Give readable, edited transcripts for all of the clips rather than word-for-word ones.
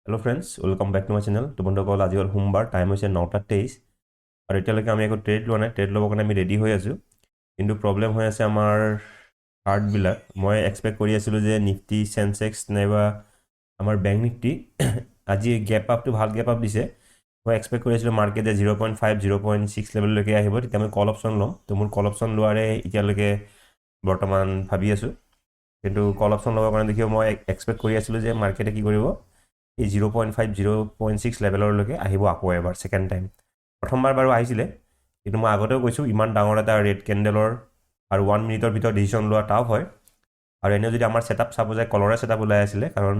Hello' friends, welcome back to my channel. তো বন্ধুসকল, আজি হ'ল সোমবাৰ, টাইম হৈছে 9:23 আৰু এতিয়ালৈকে আমি একো ট্ৰেড লোৱা নাই। ট্ৰেড ল'বৰ কাৰণে আমি ৰেডি হৈ আছোঁ, কিন্তু প্ৰব্লেম হৈ আছে আমাৰ চাৰ্টবিলাক। মই এক্সপেক্ট কৰি আছিলোঁ যে নিফটি, চেনচেক্স নাইবা আমাৰ বেংক নিফটি আজি গেপ আপটো ভাল গেপ আপ দিছে। মই এক্সপেক্ট কৰি আছিলোঁ মাৰ্কেটে 0.5, 0.6 লেভেললৈকে আহিব, তেতিয়া মই কল অপশ্যন ল'ম। তো মোৰ কল অপশ্যন লোৱাৰে এতিয়ালৈকে বৰ্তমান ভাবি আছোঁ, কিন্তু কল অপশ্যন ল'বৰ কাৰণে দেখিব মই এক্সপেক্ট কৰি আছিলোঁ যে মাৰ্কেটে কি কৰিব, এই 0.5, 0.6 লেভেললৈকে আহিব আকৌ এবাৰ ছেকেণ্ড টাইম। প্ৰথমবাৰ বাৰু আহিছিলে, কিন্তু মই আগতেও কৈছোঁ ইমান ডাঙৰ এটা ৰেড কেণ্ডেলৰ আৰু 1 মিনিটৰ ভিতৰত ডিচিশ্যন লোৱা টাফ হয়। আৰু এনেও যদি আমাৰ ছেটআপ চাব যায়, কলৰে ছেটআপ ওলাই আছিলে, কাৰণ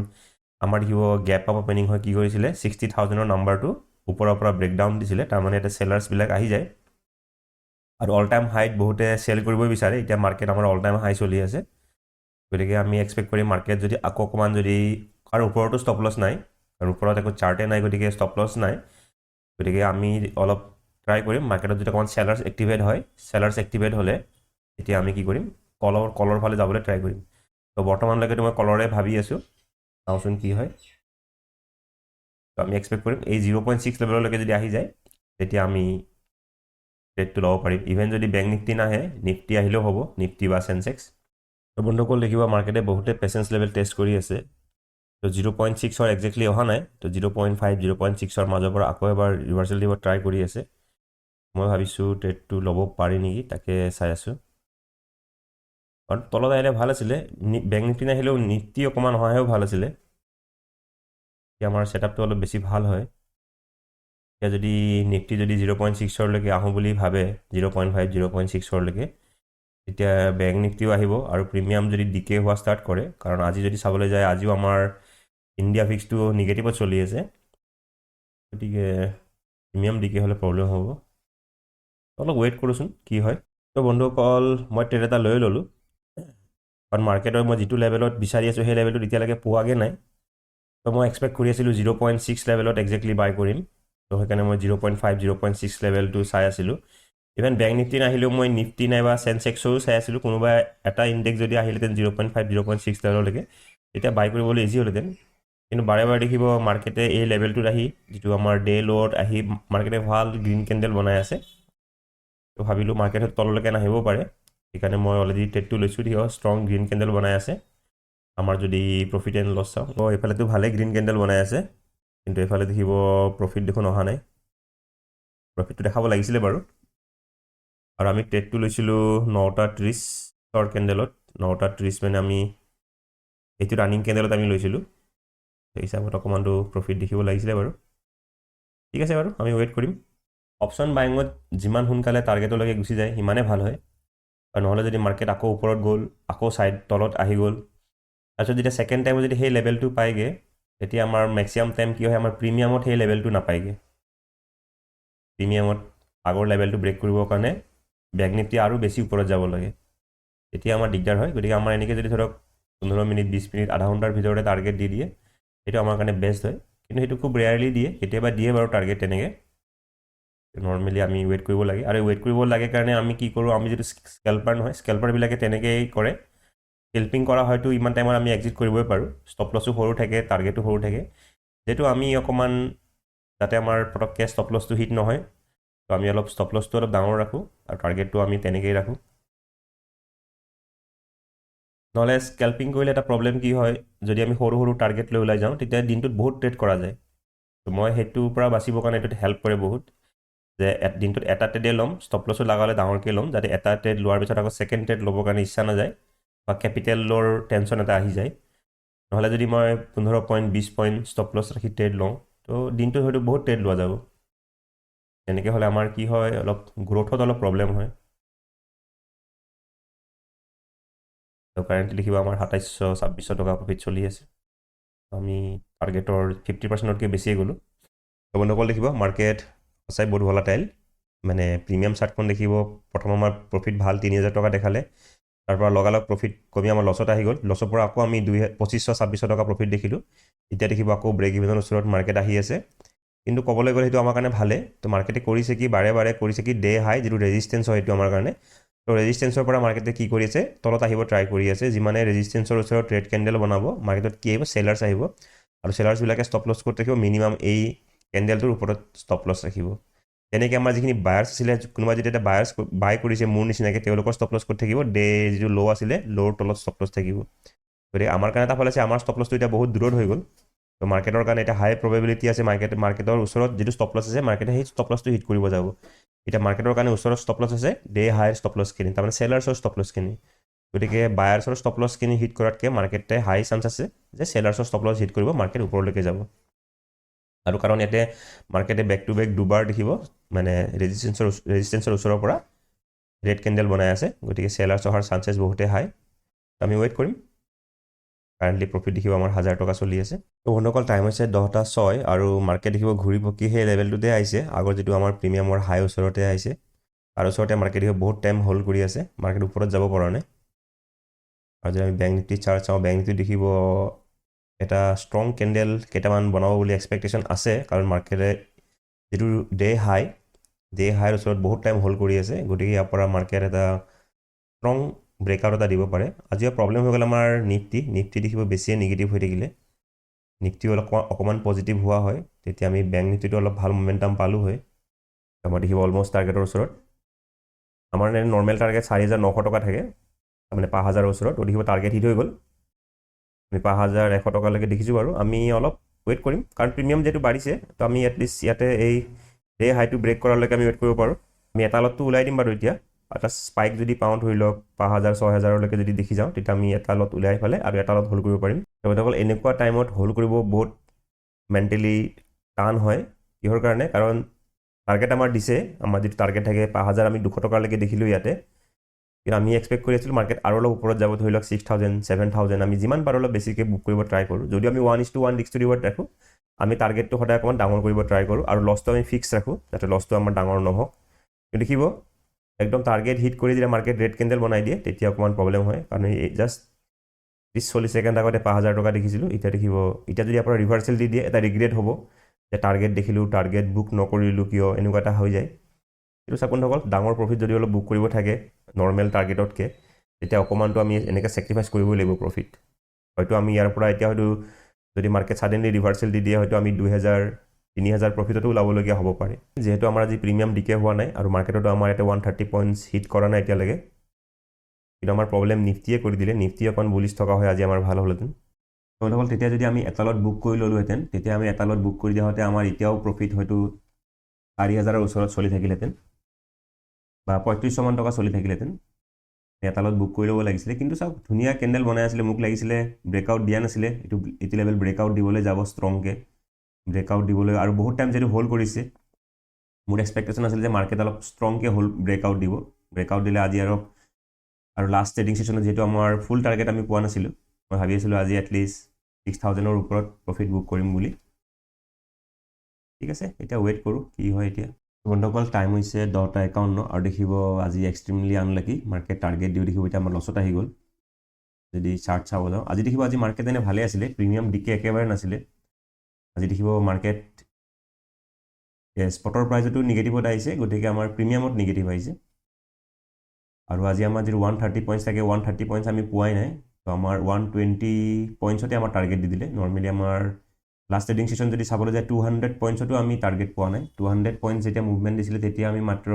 আমাৰ দেখিব গেপ আপ অপেনিং হৈ কি কৰিছিলে, 60,000ৰ নাম্বাৰটো ওপৰৰ পৰা ব্ৰেকডাউন দিছিলে। তাৰমানে এতিয়া চেলাৰ্ছবিলাক আহি যায় আৰু অল টাইম হাইত বহুতে চেল কৰিবই বিচাৰে। এতিয়া মাৰ্কেট আমাৰ অল টাইম হাই চলি আছে, গতিকে আমি এক্সপেক্ট কৰিম মাৰ্কেট যদি আকৌ অকণমান যদি, আৰু ওপৰতো ষ্টপ লছ নাই, আৰু ওপৰত একো চাৰ্টে নাই, গতিকে ষ্টপ লছ নাই। গতিকে আমি অলপ ট্ৰাই কৰিম মাৰ্কেটত যদি অকণমান চেলাৰ্ছ এক্টিভেট হয়, চেলাৰ্ছ এক্টিভেট হ'লে তেতিয়া আমি কি কৰিম, কলৰ ফালে যাবলৈ ট্ৰাই কৰিম। তো বৰ্তমানলৈকেতো মই কলৰে ভাবি আছোঁ, চাওঁচোন কি হয়। তো আমি এক্সপেক্ট কৰিম এই 0.6 লেভেললৈকে যদি আহি যায়, তেতিয়া আমি ট্ৰেডটো ল'ব পাৰিম। ইভেন যদি বেংক নিফটি নাহে, নিফটি আহিলেও হ'ব, নিফটি বা চেনচেক্স। তো বন্ধুসকল, দেখিব মাৰ্কেটে বহুতে পেচেঞ্চ লেভেল টেষ্ট কৰি আছে। তো 0.6ৰ একজেক্টলি অহা নাই, তো 0.5, 0.6ৰ মাজৰ পৰা আকৌ এবাৰ ৰিভাৰ্চেল দিব ট্ৰাই কৰি আছে। মই ভাবিছোঁ ট্ৰেডটো ল'ব পাৰি নেকি, তাকে চাই আছোঁ। কাৰণ তলত আহিলে ভাল আছিলে, বেংক নিফটি নাহিলেও নিফটি অকণমান অহাহেও ভাল আছিলে, এতিয়া আমাৰ ছেটআপটো অলপ বেছি ভাল হয়। এতিয়া যদি নিফটি যদি 0.6লৈকে আহোঁ বুলি ভাবে, 0.5, 0.6লৈকে, তেতিয়া বেংক নিফটিও আহিব আৰু প্ৰিমিয়াম যদি ডিকে হোৱা ষ্টাৰ্ট কৰে, কাৰণ আজি যদি চাবলৈ যায়, আজিও আমাৰ ইণ্ডিয়া ফিক্সটো নিগেটিভত চলি আছে, গতিকে প্ৰিমিয়াম ডিকে হ'লে প্ৰব্লেম হ'ব। অলপ ৱেইট কৰোঁচোন কি হয়। তো বন্ধুসকল, মই ট্ৰেড এটা লৈ ল'লোঁ, কাৰণ মাৰ্কেটৰ মই যিটো লেভেলত বিচাৰি আছোঁ সেই লেভেলটোত এতিয়ালৈকে পোৱাগৈ নাই। তো মই এক্সপেক্ট কৰি আছিলোঁ 0.6 লেভেলত একজেক্টলি বাই কৰিম। তো সেইকাৰণে মই 0.5, 0.6 লেভেলটো চাই আছিলোঁ। ইভেন বেংক নিফটি নাহিলেও মই নিফটি নাইবা চেনচেক্সৰো চাই আছিলোঁ। কোনোবা এটা ইণ্ডেক্স যদি আহিলেহেঁতেন 0.5, 0.6 লেভেললৈকে, তেতিয়া বাই কৰিবলৈ ইজি হ'লহেঁতেন। কিন্তু বাৰে বাৰে দেখিব মাৰ্কেটে এই লেভেলটোত আহি, যিটো আমাৰ ডে ল'ত আহি মাৰ্কেটে ভাল গ্ৰীণ কেণ্ডেল বনাই আছে। তো ভাবিলোঁ মাৰ্কেটত তললৈকে নাহিবও পাৰে, সেইকাৰণে মই অলৰেডি ট্ৰেডটো লৈছোঁ। দেখিব ষ্ট্ৰং গ্ৰীণ কেণ্ডেল বনাই আছে। আমাৰ যদি প্ৰফিট এণ্ড লছ চাওঁ, তো এইফালেতো ভালেই গ্ৰীণ কেণ্ডেল বনাই আছে, কিন্তু এইফালে দেখিব প্ৰফিট দেখোন অহা নাই। প্ৰফিটটো দেখাব লাগিছিলে বাৰু। আৰু আমি ট্ৰেডটো লৈছিলোঁ 9:30ৰ কেণ্ডেলত। 9:30 মানে আমি এইটো ৰানিং কেণ্ডেলত আমি লৈছিলোঁ, সেই হিচাপত অকণমানটো প্ৰফিট দেখিব লাগিছিলে বাৰু। ঠিক আছে বাৰু, আমি ৱেইট কৰিম। অপশ্যন বাইঙত যিমান সোনকালে টাৰ্গেটলৈকে গুচি যায় সিমানে ভাল হয়, আৰু নহ'লে যদি মাৰ্কেট আকৌ ওপৰত গ'ল, আকৌ ছাইড তলত আহি গ'ল, তাৰপিছত যেতিয়া ছেকেণ্ড টাইমত যদি সেই লেভেলটো পায়গৈ, তেতিয়া আমাৰ মেক্সিমাম টাইম কি হয়, আমাৰ প্ৰিমিয়ামত সেই লেভেলটো নাপায়গৈ। প্ৰিমিয়ামত আগৰ লেভেলটো ব্ৰেক কৰিবৰ কাৰণে বেংক নিফটি আৰু বেছি ওপৰত যাব লাগে, তেতিয়া আমাৰ দিগদাৰ হয়। গতিকে আমাৰ এনেকৈ যদি ধৰক 15 মিনিট, 20 মিনিট, আধা ঘণ্টাৰ ভিতৰতে টাৰ্গেট দি দিয়ে, সেইটো আমাৰ কাৰণে বেষ্ট হয়। কিন্তু সেইটো খুব ৰেয়াৰলি দিয়ে, কেতিয়াবা দিয়ে বাৰু টাৰ্গেট তেনেকৈ। নৰ্মেলি আমি ৱেইট কৰিব লাগে, আৰু ৱেইট কৰিব লাগে কাৰণে আমি কি কৰোঁ, আমি যিটো স্কেল্পাৰ নহয়, স্কেল্পাৰবিলাকে তেনেকেই কৰে। স্কেল্পিং কৰা হয়তো ইমান টাইমত আমি এক্সিট কৰিবই পাৰোঁ, ষ্টপ লছো সৰু থাকে, টাৰ্গেটো সৰু থাকে। যিহেতু আমি অকণমান যাতে আমাৰ পটককৈ ষ্টপ লছটো হিট নহয়, তো আমি অলপ ষ্টপ লছটো অলপ ডাঙৰ ৰাখোঁ আৰু টাৰ্গেটটো আমি তেনেকেই ৰাখোঁ। নহ'লে স্কেল্পিং কৰিলে এটা প্ৰব্লেম কি হয়, যদি আমি সৰু সৰু টাৰ্গেট লৈ ওলাই যাওঁ, তেতিয়া দিনটোত বহুত ট্ৰেড কৰা যায়। তো মই সেইটোৰ পৰা বাচিবৰ কাৰণে এইটোত হেল্প কৰে বহুত, যে দিনটোত এটা ট্ৰেডে ল'ম, ষ্টপ লছো লগালে ডাঙৰকৈ ল'ম, যাতে এটা ট্ৰেড লোৱাৰ পিছত আকৌ ছেকেণ্ড ট্ৰেড ল'বৰ কাৰণে ইচ্ছা নাযায়, বা কেপিটেলৰ টেনশ্যন এটা আহি যায়। নহ'লে যদি মই 15 পইণ্ট, 20 পইণ্ট ষ্টপ লছ ৰাখি ট্ৰেড লওঁ, তো দিনটোত হয়তো বহুত ট্ৰেড লোৱা যাব। তেনেকৈ হ'লে আমাৰ কি হয়, অলপ গ্ৰ'থত অলপ প্ৰব্লেম হয়। তো কাৰেণ্টলি দেখিব আমাৰ 2700-2600 টকা প্ৰফিট চলি আছে। আমি টাৰ্গেটৰ 50%তকৈ বেছিয়ে গ'লোঁ। তো বন্ধুসকল, দেখিব মাৰ্কেট সঁচাই বহুত ভলাটাইল। মানে প্ৰিমিয়াম চাৰ্টখন দেখিব, প্ৰথম আমাৰ প্ৰফিট ভাল 3000 টকা দেখালে, তাৰপৰা লগালগ প্ৰফিট কমি আমাৰ লছত আহি গ'ল। লছৰ পৰা আকৌ আমি 2500-2600 টকা প্ৰফিট দেখিলোঁ। এতিয়া দেখিব আকৌ ব্ৰেক ইভেনৰ ওচৰত মাৰ্কেট আহি আছে, কিন্তু ক'বলৈ গ'লে সেইটো আমাৰ কাৰণে ভালে। তো মাৰ্কেটে কৰিছে কি, বাৰে বাৰে কৰিছে কি, ডে হাই যিটো ৰেজিষ্টেঞ্চ হয় সেইটো আমাৰ কাৰণে। তো ৰেজিষ্টেঞ্চৰ পৰা মাৰ্কেটে কি কৰি আছে, তলত আহিব ট্ৰাই কৰি আছে। যিমানে ৰেজিষ্টেঞ্চৰ ওচৰত ৰেড কেণ্ডেল বনাব, মাৰ্কেটত কি আহিব, চেলাৰ্ছ আহিব। আৰু চেলাৰ্ছবিলাকে ষ্টপ লছ ক'ত ৰাখিব মিনিমাম এই কেণ্ডেলটোৰ ওপৰত ষ্টপ লছ ৰাখিব তেনেকৈ আমাৰ যিখিনি বায়াৰ্ছ আছিলে কোনোবা যদি এটা বায়াৰ্ছ বাই কৰিছে মোৰ নিচিনাকৈ তেওঁলোকৰ ষ্টপ লছ ক'ত থাকিব ডে যিটো ল' আছিলে ল'ৰ তলত ষ্টপ লছ থাকিব গতিকে আমাৰ কাৰণে এটা ভাল আছে আমাৰ ষ্টপ লছটো এতিয়া বহুত দূৰত হৈ গ'ল তো মাৰ্কেটৰ কাৰণে এটা হাই প্ৰবেবিলিটি আছে মাৰ্কেটৰ ওচৰত যিটো ষ্টপ লছ আছে মাৰ্কেটে সেই ষ্টপ লছটো হিট কৰিব যাব এতিয়া মাৰ্কেটৰ কাৰণে ওচৰত ষ্টপ লছ আছে ডে হাইৰ ষ্টপ লছখিনি তাৰমানে চেলাৰ্ছৰ ষ্টপ লছখিনি গতিকে বায়াৰ্ছৰ ষ্টপ লছখিনি হিট কৰাতকৈ মাৰ্কেটে হাই চান্স আছে যে চেলাৰ্ছৰ ষ্টপ লছ হিট কৰিব মাৰ্কেট ওপৰলৈকে যাব আৰু কাৰণ ইয়াতে মাৰ্কেটে বেক টু বেক দুবাৰ দেখিব মানে ৰেজিষ্টেঞ্চৰ ওচৰৰ পৰা ৰেড কেণ্ডেল বনাই আছে গতিকে চেলাৰ্ছ অহাৰ চান্সেছ বহুতেই হাই আমি ৱেইট কৰিম কাৰেণ্টলি প্ৰফিট দেখিব আমাৰ 1000 টকা চলি আছে তো বন্ধুসকল টাইম হৈছে 10:06 আৰু মাৰ্কেট দেখিব ঘূৰি পকি সেই লেভেলটোতে আহিছে আগৰ যিটো আমাৰ প্ৰিমিয়ামৰ হাই ওচৰতে আহিছে আৰু ওচৰতে মাৰ্কেট দেখিব বহুত টাইম হোল্ড কৰি আছে মাৰ্কেট ওপৰত যাব পৰা নাই আৰু যদি আমি বেংক নিফটি চাৰ্ট চাওঁ বেংক নিফটি দেখিব এটা ষ্ট্ৰং কেণ্ডেল কেইটামান বনাব বুলি এক্সপেক্টেশ্যন আছে কাৰণ মাৰ্কেটে যিটো ডে হাইৰ ওচৰত বহুত টাইম হোল্ড কৰি আছে গতিকে ইয়াৰ পৰা মাৰ্কেট এটা ষ্ট্ৰং ব্ৰেকআউট এটা দিব পাৰে আজিও প্ৰব্লেম হৈ গ'ল আমাৰ নিফটি দেখিব বেছিয়ে নিগেটিভ হৈ থাকিলে নিফটি অকণমান পজিটিভ হোৱা হয় তেতিয়া আমি বেংক নিফটিটো অলপ ভাল মমেণ্টাম পালোঁ হয় আমাৰ দেখিব অলমষ্ট টাৰ্গেটৰ ওচৰত আমাৰ নৰ্মেল টাৰ্গেট 4,900 টকা থাকে তাৰমানে 5,000ৰ ওচৰত দেখিব টাৰ্গেট হিট হৈ গ'ল আমি 5,100 টকালৈকে দেখিছোঁ বাৰু আমি অলপ ৱেইট কৰিম কাৰণ প্ৰিমিয়াম যিহেতু বাঢ়িছে তো আমি এটলিষ্ট ইয়াতে এই ডে হাইটো ব্ৰেক কৰালৈকে আমি ৱেইট কৰিব পাৰোঁ আমি এটা লটটো ওলাই দিম বাৰু এতিয়া এটা স্পাইক যদি পাওঁ ধৰি লওক 5,000 6,000লৈকে যদি দেখি যাওঁ তেতিয়া আমি এটা লট ওলাই পেলে আৰু এটা লট হোল্ড কৰিব পাৰিম অকল এনেকুৱা টাইমত হোল্ড কৰিব বহুত মেণ্টেলি টান হয় কিহৰ কাৰণে কাৰণ টাৰ্গেট আমাৰ দিছে আমাৰ যিটো টাৰ্গেট থাকে 5,000 আমি 200 টকালৈকে দেখিলোঁ ইয়াতে কিন্তু আমি এক্সপেক্ট কৰি আছিলোঁ মাৰ্কেট আৰু অলপ ওপৰত যাব ধৰি লওক 6,000 7,000 আমি যিমান পাৰোঁ অলপ বেছিকৈ বুক কৰিব ট্ৰাই কৰোঁ যদিও আমি 1:1 ৰিস্ক টু ৰিৱাৰ্ড ৰাখোঁ আমি টাৰ্গেটটো সদায় অকণমান ডাঙৰ কৰিব ট্ৰাই কৰোঁ আৰু লছটো আমি ফিক্স ৰাখোঁ যাতে লছটো আমাৰ ডাঙৰ নহওক কিন্তু দেখিব একদম টাৰ্গেট হিট কৰি যেতিয়া মাৰ্কেট ৰেড কেণ্ডেল বনাই দিয়ে তেতিয়া অকণমান প্ৰব্লেম হয় কাৰণ এই জাষ্ট 30-40 ছেকেণ্ড আগতে 5,000 টকা দেখিছিলোঁ এতিয়া দেখিব এতিয়া যদি আপোনাৰ ৰিভাৰ্চেল দি দিয়ে এটা ৰিগ্ৰেট হ'ব যে টাৰ্গেট দেখিলোঁ টাৰ্গেট বুক নকৰিলোঁ কিয় এনেকুৱা এটা হৈ যায় কিন্তু চাওক বন্ধুসকল ডাঙৰ প্ৰফিট যদি অলপ বুক কৰিব থাকে নৰ্মেল টাৰ্গেটতকৈ তেতিয়া অকণমানটো আমি এনেকৈ ছেক্ৰিফাইচ কৰিবই লাগিব প্ৰফিট হয়তো আমি ইয়াৰ পৰা এতিয়া হয়তো যদি মাৰ্কেট ছাডেনলি ৰিভাৰ্চেল দি দিয়ে হয়তো আমি 2,000-3,000 প্ৰফিটতো ওলাবলগীয়া হ'ব পাৰে যিহেতু আমাৰ আজি প্ৰিমিয়াম ডিকে হোৱা নাই আৰু মাৰ্কেটতো আমাৰ ইয়াতে 130 পইণ্টছ হিট কৰা নাই এতিয়ালৈকে কিন্তু আমাৰ প্ৰব্লেম নিফটিয়ে কৰি দিলে নিফটি অকণ বুলিছ থকা হয় আজি আমাৰ ভাল হ'লহেঁতেন বন্ধুসকল তেতিয়া যদি আমি এটা লট বুক কৰি ল'লোহেঁতেন তেতিয়া আমি এটা লট বুক কৰি দিয়া হওঁতে আমাৰ এতিয়াও প্ৰফিট হয়তো 4,000ৰ ওচৰত চলি থাকিলেহেঁতেন বা 3500 মান টকা চলি থাকিলেহেঁতেন এটা লট বুক কৰি ল'ব লাগিছিলে কিন্তু চাওক ধুনীয়া কেণ্ডেল বনাই আছিলে মোক লাগিছিলে ব্ৰেকআউট দিয়া নাছিলে এইটো লেভেল ব্ৰেকআউট দিবলৈ যাব ষ্ট্ৰংকৈ ব্ৰেকআউট দিবলৈ আৰু বহুত টাইম যিহেতু হোল্ড কৰিছে মোৰ এক্সপেক্টেশ্যন আছিলে যে মাৰ্কেট অলপ ষ্ট্ৰংকৈ ব্ৰেকআউট দিব ব্ৰেকআউট দিলে আজি আৰু লাষ্ট ট্ৰেডিং ছেশ্যনত যিহেতু আমাৰ ফুল টাৰ্গেট আমি পোৱা নাছিলোঁ মই ভাবি আছিলোঁ আজি এটলিষ্ট 6,000ৰ ওপৰত প্ৰফিট বুক কৰিম বুলি ঠিক আছে এতিয়া ৱেইট কৰোঁ কি হয় এতিয়া বন্ধুসকল টাইম হৈছে 10:51 আৰু দেখিব আজি এক্সট্ৰিমলি আনলাকি মাৰ্কেট টাৰ্গেট দিও দেখিব এতিয়া আমাৰ লছত আহি গ'ল যদি চাৰ্ট চাব যাওঁ আজি দেখিব আজি মাৰ্কেট এনে ভালে আছিলে প্ৰিমিয়াম ডিকে একেবাৰে নাছিলে আজি দেখিব মাৰ্কেট স্পটৰ প্ৰাইজতো নিগেটিভত আহিছে গতিকে আমাৰ প্ৰিমিয়ামত নিগেটিভ আহিছে আৰু আজি আমাৰ যিটো 130 পইণ্টছ থাকে 130 পইণ্টছ আমি পোৱাই নাই তো আমাৰ 120 পইণ্টছতে আমাৰ টাৰ্গেট দি দিলে নৰ্মেলি আমাৰ লাষ্ট ট্ৰেডিং ছেশ্যন যদি চাবলৈ যায় 200 পইণ্টছতো আমি টাৰ্গেট পোৱা নাই 200 পইণ্টছ যেতিয়া মুভমেণ্ট দিছিলে তেতিয়া আমি মাত্ৰ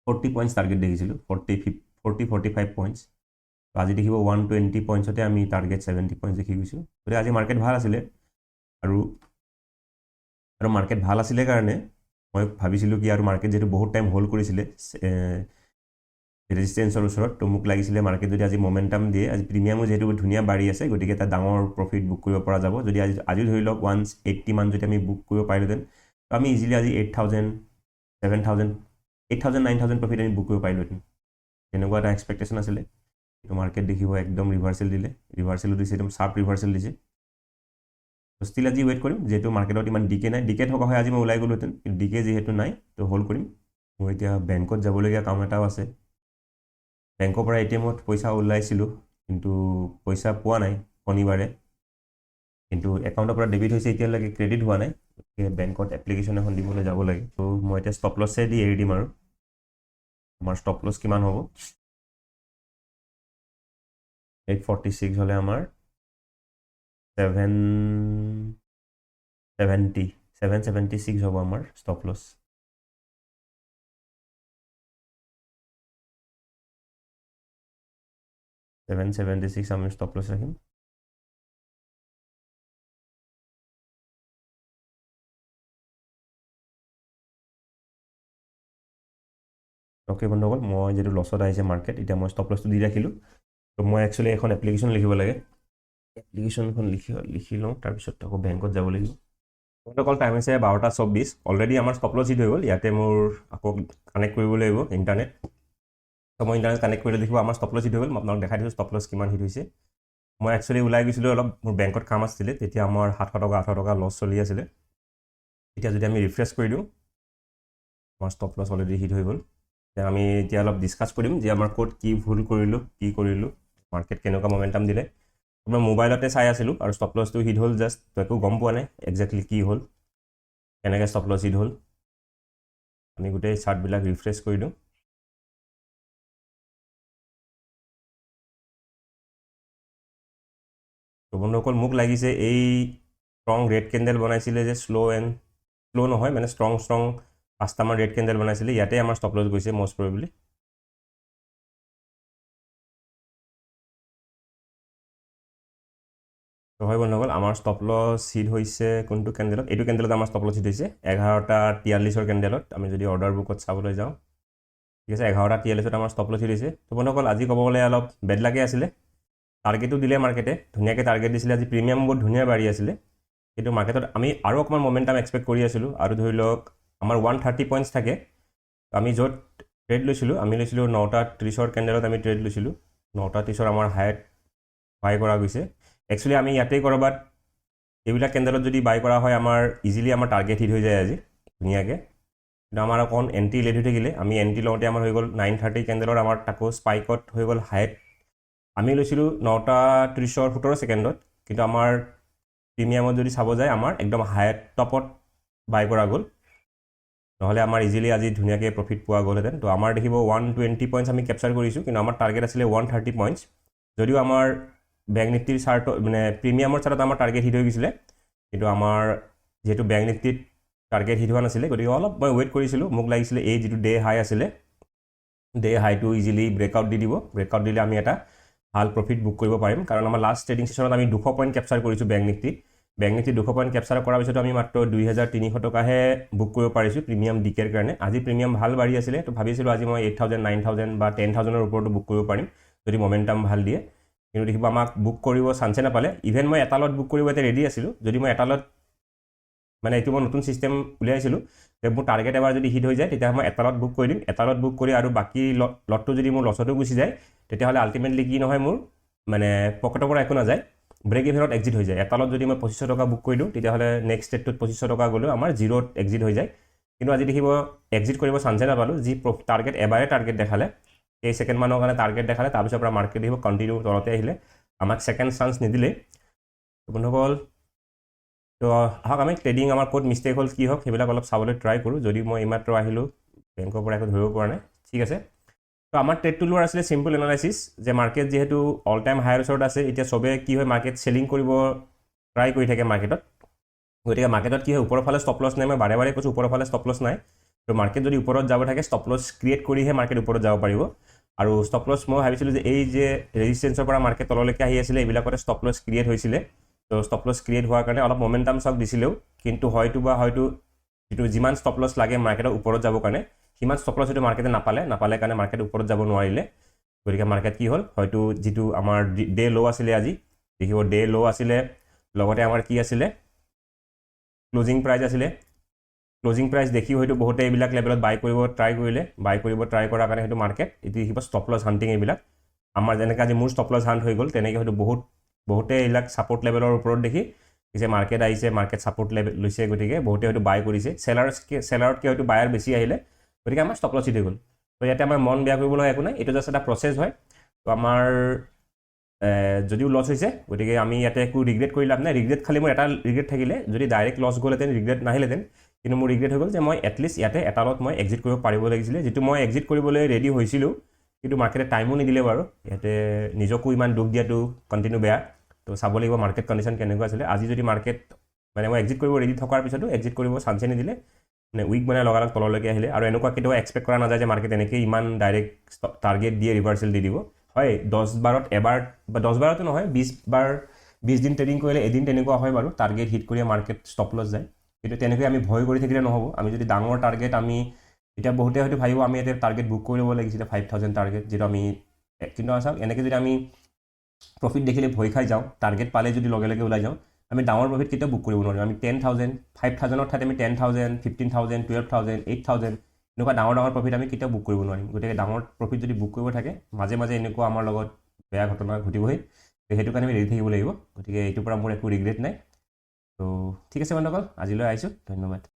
40 পইণ্টছ টাৰ্গেট দেখিছিলোঁ 40-45 পইণ্টছ আজি দেখিব 120 পইণ্টছতে আমি টাৰ্গেট 70 পইণ্টছ দেখি গৈছোঁ গতিকে আজি মাৰ্কেট ভাল আছিলে আৰু মাৰ্কেট ভাল আছিলে কাৰণে মই ভাবিছিলোঁ কি আৰু মাৰ্কেট যিহেতু বহুত টাইম হোল্ড কৰিছিলে ৰেজিষ্টেঞ্চৰ ওচৰত তো মোক লাগিছিলে মাৰ্কেট যদি আজি মমেণ্টাম দিয়ে আজি প্ৰিমিয়ামো যিহেতু ধুনীয়া বাঢ়ি আছে গতিকে এটা ডাঙৰ প্ৰফিট বুক কৰিব পৰা যাব যদি আজি ধৰি লওক 180 মান যদি আমি বুক কৰিব পাৰিলোহেঁতেন তো আমি ইজিলি আজি 8,000 7,000 8,000 9,000 প্ৰফিট আমি বুক কৰিব পাৰিলোহেঁতেন তেনেকুৱা এটা এক্সপেক্টেশ্যন আছিলে কিন্তু মাৰ্কেট দেখিব একদম ৰিভাৰ্চেল দিলে ৰিভাৰ্চেলো দিছে একদম চাৰ্প ৰিভাৰ্চেল দিছে ষ্টিল আজি ৱেইট কৰিম যিহেতু মাৰ্কেটত ইমান ডিকে নাই ডিকে থকা হয় আজি মই ওলাই গ'লোহেঁতেন কিন্তু ডিকে যিহেতু নাই তো হোল্ড কৰিম মোৰ এতিয়া বেংকত যাবলগীয়া কাম এটাও আছে বেংকৰ পৰা ATMত পইচা ওলাইছিলোঁ কিন্তু পইচা পোৱা নাই শনিবাৰে কিন্তু একাউণ্টৰ পৰা ডেবিট হৈছে এতিয়ালৈকে ক্ৰেডিট হোৱা নাই গতিকে বেংকত এপ্লিকেশ্যন এখন দিবলৈ যাব লাগে তো মই এতিয়া ষ্টপ লছে দি এৰি দিম আৰু আমাৰ ষ্টপ লছ কিমান হ'ব 846 হ'লে আমাৰ 776 হ'ব আমাৰ ষ্টপ লছ। $776 আমি ষ্টপ লছ ৰাখিম। অ'কে বন্ধুসকল, মই যিটো লছত আহিছে মাৰ্কেট, এতিয়া মই ষ্টপ লছটো দি ৰাখিলোঁ। তো মই একচুৱেলি এখন এপ্লিকেশ্যন লিখিব লাগে, এপ্লিকেশ্যনখন লিখি লওঁ, তাৰপিছত আকৌ বেংকত যাব লাগিব। বন্ধুসকল টাইম হৈছে 12:24। অলৰেডি আমাৰ ষ্টপ লছ হিট হৈ গ'ল। ইয়াতে মোৰ আকৌ কানেক্ট কৰিব লাগিব ইণ্টাৰনেট। তো মই ইণ্টাৰনেট কানেক্ট কৰিলে দেখিব আমাৰ ষ্টপ লছ হিট হৈ গ'ল। মই আপোনাক দেখাই দিছোঁ ষ্টপ লছ কিমান হিট হৈছে। মই একচুৱেলি ওলাই গৈছিলোঁ অলপ, মোৰ বেংকত কাম আছিলে, তেতিয়া আমাৰ 700 টকা 800 টকা লছ চলি আছিলে। এতিয়া যদি আমি ৰিফ্ৰেছ কৰি দিওঁ, আমাৰ ষ্টপ লছ অলৰেডি হিট হৈ গ'ল। আমি এতিয়া অলপ ডিছকাছ কৰিম যে আমাৰ ক'ত কি ভুল কৰিলোঁ, কি কৰিলোঁ, মাৰ্কেট কেনেকুৱা মমেণ্টাম দিলে। মই মোবাইলতে চাই আছিলোঁ আৰু ষ্টপ লছটো হিট হ'ল, জাষ্ট একো গম পোৱা নাই একজেক্টলি কি হ'ল, কেনেকৈ ষ্টপ লছ হিট হ'ল। আমি গোটেই চাৰ্টবিলাক ৰিফ্ৰেছ কৰি দিওঁ। তো বন্ধুসকল মোক লাগিছে এই ষ্ট্ৰং ৰেড কেণ্ডেল বনাইছিলে যে শ্ল' নহয় মানে ষ্ট্ৰং 5টামান ৰেড কেণ্ডেল বনাইছিলে, ইয়াতে আমাৰ ষ্টপ লছ গৈছে মষ্ট প্ৰবেবলি। তো হয় বন্ধুসকল, আমাৰ ষ্টপ লছ হিট হৈছে কোনটো কেণ্ডেলত? এইটো কেণ্ডেলত আমাৰ ষ্টপ লছ হিট হৈছে 11:43 কেণ্ডেলত। আমি যদি অৰ্ডাৰ বুকত চাবলৈ যাওঁ, ঠিক আছে, 11:43 আমাৰ ষ্টপ লছ হিট হৈছে। তো বন্ধুসকল আজি ক'ব গ'লে অলপ বেড লাগে আছিলে। টাৰ্গেটো দিলে মাৰ্কেটে, ধুনীয়াকৈ টাৰ্গেট দিছিলে। আজি প্ৰিমিয়াম বহুত ধুনীয়া বাঢ়ি আছিলে, কিন্তু মাৰ্কেটত আমি আৰু অকণমান মমেণ্টাম এক্সপেক্ট কৰি আছিলোঁ। আৰু ধৰি লওক আমাৰ 130 পইণ্টছ থাকে। আমি য'ত ট্ৰেড লৈছিলোঁ, আমি লৈছিলোঁ 9:30 কেণ্ডেলত আমি ট্ৰেড লৈছিলোঁ। 9:30 আমাৰ হাইট বাই কৰা গৈছে। একচুৱেলি আমি ইয়াতেই ক'ৰবাত এইবিলাক কেণ্ডেলত যদি বাই কৰা হয়, আমাৰ ইজিলি আমাৰ টাৰ্গেট হিট হৈ যায় আজি ধুনীয়াকৈ। কিন্তু আমাৰ অকণ এণ্ট্ৰি লেট হৈ থাকিলে, আমি এণ্ট্ৰি লওঁতে আমাৰ হৈ গ'ল 9:30 কেণ্ডেলৰ আমাৰ তাকো স্পাইকত হৈ গ'ল হাইট। আমি লৈছিলোঁ 9:30 17 ছেকেণ্ডত, কিন্তু আমাৰ প্ৰিমিয়ামত যদি চাব যায় আমাৰ একদম হাইট টপত বাই কৰা গ'ল, নহ'লে আমাৰ ইজিলি আজি ধুনীয়াকৈ প্ৰফিট পোৱা গ'লহেঁতেন। তো আমাৰ দেখিব 120 পইণ্টছ আমি কেপচাৰ কৰিছোঁ, কিন্তু আমাৰ টাৰ্গেট আছিলে 130 পইণ্টছ। যদিও আমাৰ বেংক নিফটিৰ চাৰ্টত মানে প্ৰিমিয়ামৰ চাৰ্টত আমাৰ টাৰ্গেট হিট হৈ গৈছিলে, কিন্তু আমাৰ যিহেতু বেংক নিফটিত টাৰ্গেট হিট হোৱা নাছিলে, গতিকে অলপ মই ৱেইট কৰিছিলোঁ। মোক লাগিছিলে এই যিটো ডে হাই আছিলে, ডে হাইটো ইজিলি ব্ৰেকআউট দি দিব। ব্ৰেকআউট দিলে আমি এটা ভাল প্ৰফিট বুক কৰিব পাৰিম, কাৰণ আমাৰ লাষ্ট ট্ৰেডিং ছেশ্যনত আমি 200 পইণ্ট কেপচাৰ কৰিছোঁ বেংক নিফটিত। বেংক নিফটি 200 পইণ্ট কেপচাৰ কৰাৰ পিছতো আমি মাত্ৰ 2300 টকাহে বুক কৰিব পাৰিছোঁ প্ৰিমিয়াম ডিকেৰ কাৰণে। আজি প্ৰিমিয়াম ভাল বাঢ়ি আছিলে, তো ভাবিছিলোঁ আজি মই 8000 9000 বা 10,000ৰ ওপৰতো বুক কৰিব পাৰিম যদি মমেণ্টাম ভাল দিয়ে। কিন্তু দেখিব আমাক বুক কৰিব চান্সে নাপালে। ইভেন মই এটা লট বুক কৰিব এতিয়া ৰেডি আছিলোঁ। যদি মই এটা লট মানে এইটো মই নতুন ছিষ্টেম উলিয়াইছিলোঁ যে মোৰ টাৰ্গেট এবাৰ যদি হিট হৈ যায়, তেতিয়া মই এটা লট বুক কৰি দিম। এটা লট বুক কৰি আৰু বাকী লটটো যদি মোৰ লছতো গুচি যায়, তেতিয়াহ'লে আল্টিমেটলি কি নহয়, মোৰ মানে পকেটৰ পৰা একো নাযায়, ব্ৰেক ইভেনত এক্সিট হৈ যায়। এটা লট যদি মই 2500 টকা বুক কৰি দিওঁ, তেতিয়াহ'লে নেক্সট ডেটটোত 2500 টকা গ'লেও আমাৰ জিৰ'ত এক্সিট হৈ যায়। কিন্তু আজি দেখিব এক্সিট কৰিব চান্সে নাপালোঁ। যি টাৰ্গেট এবাৰে টাৰ্গেট দেখালে, এই ছেকেণ্ডমানৰ কাৰণে টাৰ্গেট দেখালে, তাৰপিছৰ পৰা মাৰ্কেট দেখিব কণ্টিনিউ তলতে আহিলে, আমাক ছেকেণ্ড চান্স নিদিলে। বন্ধুসকল তো আহক আমি ট্ৰেডিং আমাৰ ক'ত মিষ্টেক হ'ল কি হওক সেইবিলাক অলপ চাবলৈ ট্ৰাই কৰোঁ। যদি মই এইমাত্ৰ আহিলোঁ বেংকৰ পৰা একো ধৰিব পৰা নাই, ঠিক আছে। তো আমাৰ ট্ৰেডটো লোৱাৰ আছিলে চিম্পল এনালাইচিছ, যে মাৰ্কেট যিহেতু অল টাইম হায়াৰ ওচৰত আছে, এতিয়া চবে কি হয় মাৰ্কেট চেলিং কৰিব ট্ৰাই কৰি থাকে মাৰ্কেটত। গতিকে মাৰ্কেটত কি হয়, ওপৰৰ ফালে ষ্টপ লছ নাই। মই বাৰে বাৰে কৈছোঁ ওপৰৰ ফালে ষ্টপ লছ নাই। তো মাৰ্কেট যদি ওপৰত যাব থাকে, ষ্টপ লছ ক্ৰিয়েট কৰিহে মাৰ্কেট ওপৰত যাব পাৰিব। আৰু ষ্টপ লছ মই ভাবিছিলোঁ যে এই যে ৰেজিষ্টেঞ্চৰ পৰা মাৰ্কেট তললৈকে আহি আছিলে, এইবিলাকতে ষ্টপ লছ ক্ৰিয়েট হৈছিলে। তো ষ্টপ লছ ক্ৰিয়েট হোৱাৰ কাৰণে অলপ মমেণ্টাম চক দিছিলেও, কিন্তু হয়তো যিটো যিমান ষ্টপ লছ লাগে মাৰ্কেটৰ ওপৰত যাবৰ কাৰণে, সিমান ষ্টপ লছ হয়তো মাৰ্কেটে নাপালে কাৰণে মাৰ্কেট ওপৰত যাব নোৱাৰিলে। গতিকে মাৰ্কেট কি হ'ল, হয়তো যিটো আমাৰ ডে ল' আছিলে আজি, দেখিব ডে ল' আছিলে, লগতে আমাৰ কি আছিলে ক্লজিং প্ৰাইচ আছিলে। ক্লজিং প্ৰাইচ দেখি হয়তো বহুতে এইবিলাক লেভেলত বাই কৰিব ট্ৰাই কৰিলে। বাই কৰিব ট্ৰাই কৰাৰ কাৰণে হয়তো মাৰ্কেট এতিয়া দেখিব ষ্টপ লছ হাণ্টিং এইবিলাক। আমাৰ যেনেকৈ আজি মোৰ ষ্টপ লছ হাণ্ট হৈ গ'ল, তেনেকৈ হয়তো বহুতে এইবিলাক ছাপৰ্ট লেভেলৰ ওপৰত দেখি যে মাৰ্কেট আহিছে, মাৰ্কেট ছাপৰ্ট লেভেল লৈছে, গতিকে বহুতে হয়তো বাই কৰিছে। চেলাৰতকৈ হয়তো বায়াৰ বেছি আহিলে, গতিকে আমাৰ ষ্টপ লছ হিট হৈ গ'ল। তো ইয়াতে আমাৰ মন বেয়া কৰিবলৈ একো নাই, এইটো জাষ্ট এটা প্ৰচেছ হয়। তো আমাৰ যদিও লছ হৈছে, গতিকে আমি ইয়াতে একো ৰিগ্ৰেট কৰি লাভ নাই। ৰিগ্ৰেট খালি মোৰ এটা ৰিগ্ৰেট থাকিলে, যদি ডাইৰেক্ট লছ গ'লহেঁতেন ৰিগ্ৰেট নাহিলেহেঁতেন। কিন্তু মোৰ ৰিগ্ৰেট হৈ গ'ল যে মই এটলিষ্ট ইয়াতে এটা লট মই এক্সিট কৰিব পাৰিব লাগিছিলে, যিটো মই এক্সিট কৰিবলৈ ৰেডি হৈছিলোঁ, কিন্তু মাৰ্কেটে টাইমো নিদিলে বাৰু। ইয়াতে নিজকো ইমান দুখ দিয়াটো কণ্টিনিউ বেয়া। তো চাব লাগিব মাৰ্কেট কণ্ডিশ্যন কেনেকুৱা আছিলে আজি যদি মাৰ্কেট মানে মই এক্সিট কৰিব ৰেডি থকাৰ পিছতো এক্সিট কৰিব চান্সে নিদিলে মানে উইক বনাই লগালগ তললৈকে আহিলে আৰু এনেকুৱা কেতিয়াবা এক্সপেক্ট কৰা নাযায় যে মাৰ্কেট এনেকৈ ইমান ডাইৰেক্ট টাৰ্গেট দিয়ে ৰিভাৰ্চেল দি দিব হয় 10-12 এবাৰ বা 10-12তো নহয় 20 বাৰ 20 দিন ট্ৰেডিং কৰিলে এদিন তেনেকুৱা হয় বাৰু টাৰ্গেট হিট কৰি মাৰ্কেট ষ্টপ লছ যায় কিন্তু তেনেকৈ আমি ভয় কৰি থাকিলে নহ'ব আমি যদি ডাঙৰ টাৰ্গেট আমি এতিয়া বহুতে হয়তো ভাবিব আমি এতিয়া টাৰ্গেট বুক কৰি ল'ব লাগিছিলে 5,000 টাৰ্গেট যিটো আমি কিন্তু চাওক এনেকৈ যদি আমি প্ৰফিট দেখিলে ভয় খাই যাওঁ টাৰ্গেট পালে যদি লগে লগে ওলাই যাওঁ আমি ডাঙৰ প্ৰফিট কেতিয়াও বুক কৰিব নোৱাৰিম আমি 10,000 5,000ৰ ঠাইত আমি 10,000 15,000 12,000 8,000 এনেকুৱা ডাঙৰ প্ৰফিট আমি কেতিয়াও বুক কৰিব নোৱাৰিম গতিকে ডাঙৰ প্ৰফিট যদি বুক কৰিব থাকে মাজে মাজে এনেকুৱা আমাৰ লগত বেয়া ঘটনা ঘটিবই সেইটো কাৰণে আমি ৰেডি থাকিব লাগিব গতিকে এইটোৰ পৰা মোৰ একো ৰিগ্ৰেট নাই তো ঠিক আছে বন্ধুসকল আজিলৈ আহিছোঁ ধন্যবাদ